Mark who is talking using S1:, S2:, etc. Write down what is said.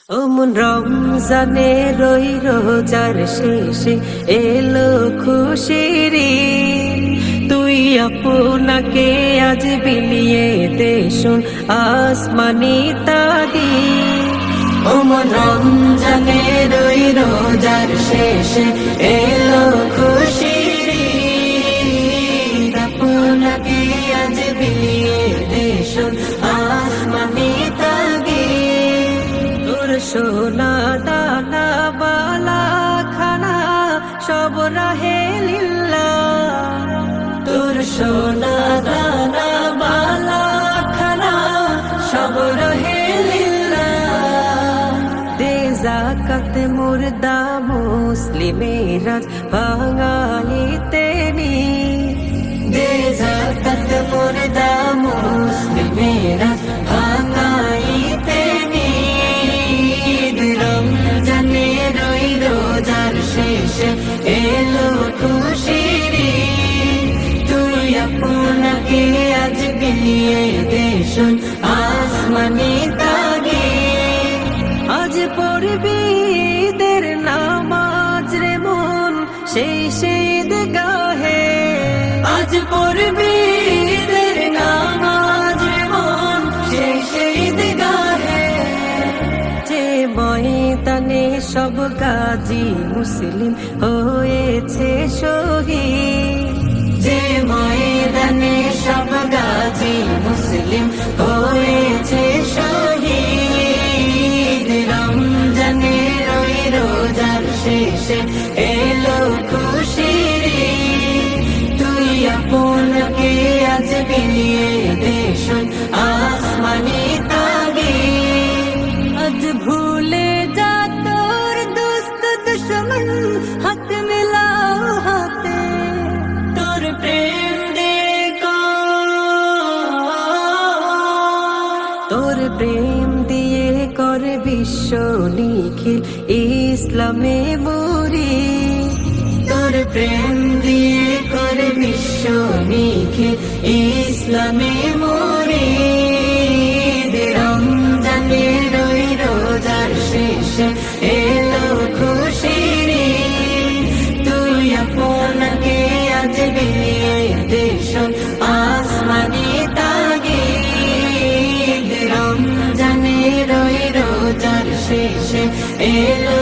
S1: ওমন রমজানে রই রোজার শেষে এলো খুশির ঈদ। তুই আপনাকে আজ বিলিয়ে দে শোন আসমানি তাগিদ। ওমন রমজানে রই রোজার শেষে এলো খুশির ঈদ। আপনাকে আজ বিলিয়ে দে শোন আসমানি তাগিদ। তোর সোনা দানা বালা খানা সব রাহে লিল্লাহ। তোর সোনা দানা বালা খানা সব রাহে লিল্লাহ। দে যাকাত মুর্দা মুসলিমেরা ভাঙাইতে নি। দে যাকাত মুর্দা মুসলিমেরা ভাঙাইতে নি। রমজানে রই রোজার শেষে এলো খুশির ঈদ। তুই আপনাকে আজ বিলিয়ে দে শোন আসমানি তাগিদ। আজ পড়বি ঈদের নামাজ রে মন সেই ঈদ গাহে। আজ পড়বি ঈদের নামাজ রে মন সেই ঈদ গাহে। যে ময়দানে সব গাজী মুসলিম হয়েছে শহীদ। যে ময়দানে সব গাজী মুসলিম হয়েছে শহীদ। রমজানে রই রোজার শেষে এলো খুশির ঈদ। তুই আপনাকে আজ বিলিয়ে দে শোন আসমানি তাগিদ। আজ ভুলে যা তোর দোস্ত দুশ্মন হাত মিলাও হাতে। তোর প্রেম দে তোর প্রেম দিয়ে করে বিশ্ব নিখিল ইসলামে মুরি। তোর প্রেম দিয়ে করে বিশ্ব নিখিল ইসলামে মুরি। রমজানে রই রোজার শেষে এলো খুশির ঈদ। তুই আপনাকে আজ বিলিয়ে দে শোন আসমানি তাগিদ। রমজানে রই রোজার শেষে এলো